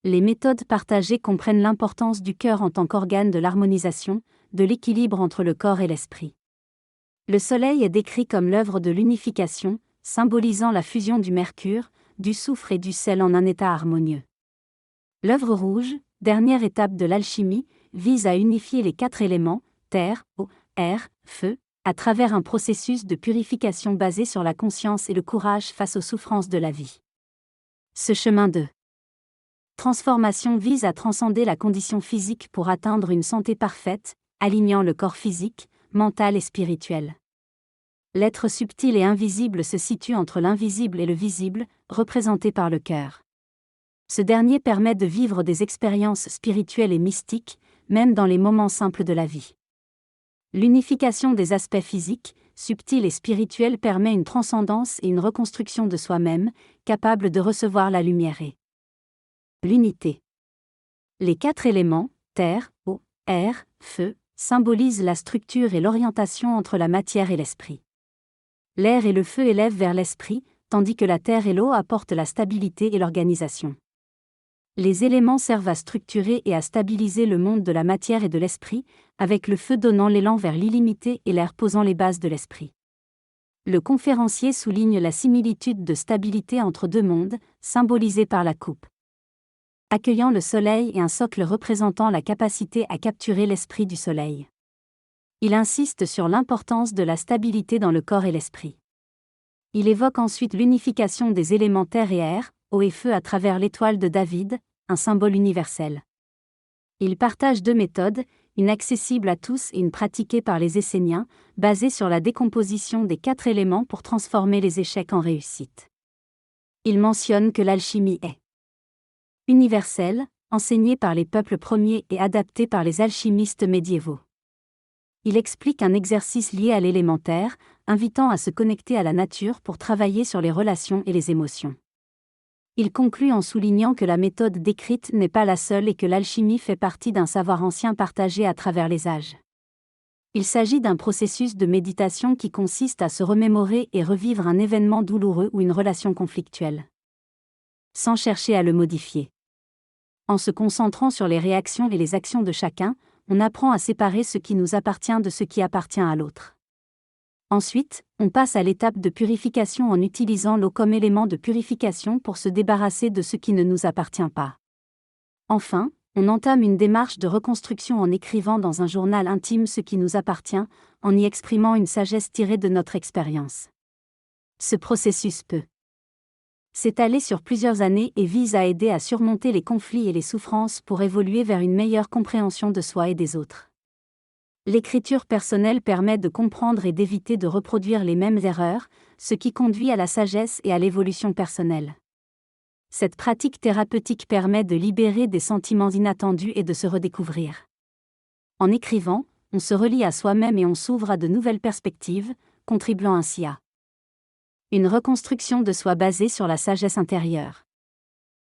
Les méthodes partagées comprennent l'importance du cœur en tant qu'organe de l'harmonisation, de l'équilibre entre le corps et l'esprit. Le soleil est décrit comme l'œuvre de l'unification, symbolisant la fusion du mercure, du soufre et du sel en un état harmonieux. L'œuvre rouge, dernière étape de l'alchimie, vise à unifier les 4 éléments, terre, eau, air, feu, à travers un processus de purification basé sur la conscience et le courage face aux souffrances de la vie. Ce chemin de transformation vise à transcender la condition physique pour atteindre une santé parfaite, alignant le corps physique, mental et spirituel. L'être subtil et invisible se situe entre l'invisible et le visible, représenté par le cœur. Ce dernier permet de vivre des expériences spirituelles et mystiques, même dans les moments simples de la vie. L'unification des aspects physiques, subtils et spirituels permet une transcendance et une reconstruction de soi-même, capable de recevoir la lumière et l'unité. Les 4 éléments, terre, eau, air, feu, symbolisent la structure et l'orientation entre la matière et l'esprit. L'air et le feu élèvent vers l'esprit, tandis que la terre et l'eau apportent la stabilité et l'organisation. Les éléments servent à structurer et à stabiliser le monde de la matière et de l'esprit, avec le feu donnant l'élan vers l'illimité et l'air posant les bases de l'esprit. Le conférencier souligne la similitude de stabilité entre 2 mondes, symbolisée par la coupe accueillant le soleil et un socle représentant la capacité à capturer l'esprit du soleil. Il insiste sur l'importance de la stabilité dans le corps et l'esprit. Il évoque ensuite l'unification des éléments terre et air, eau et feu à travers l'étoile de David, un symbole universel. Il partage 2 méthodes, une accessible à tous et une pratiquée par les Esséniens, basée sur la décomposition des 4 éléments pour transformer les échecs en réussite. Il mentionne que l'alchimie est universelle, enseignée par les peuples premiers et adaptée par les alchimistes médiévaux. Il explique un exercice lié à l'élémentaire, invitant à se connecter à la nature pour travailler sur les relations et les émotions. Il conclut en soulignant que la méthode décrite n'est pas la seule et que l'alchimie fait partie d'un savoir ancien partagé à travers les âges. Il s'agit d'un processus de méditation qui consiste à se remémorer et revivre un événement douloureux ou une relation conflictuelle, sans chercher à le modifier. En se concentrant sur les réactions et les actions de chacun, on apprend à séparer ce qui nous appartient de ce qui appartient à l'autre. Ensuite, on passe à l'étape de purification en utilisant l'eau comme élément de purification pour se débarrasser de ce qui ne nous appartient pas. Enfin, on entame une démarche de reconstruction en écrivant dans un journal intime ce qui nous appartient, en y exprimant une sagesse tirée de notre expérience. Ce processus peut s'étaler sur plusieurs années et vise à aider à surmonter les conflits et les souffrances pour évoluer vers une meilleure compréhension de soi et des autres. L'écriture personnelle permet de comprendre et d'éviter de reproduire les mêmes erreurs, ce qui conduit à la sagesse et à l'évolution personnelle. Cette pratique thérapeutique permet de libérer des sentiments inattendus et de se redécouvrir. En écrivant, on se relie à soi-même et on s'ouvre à de nouvelles perspectives, contribuant ainsi à une reconstruction de soi basée sur la sagesse intérieure.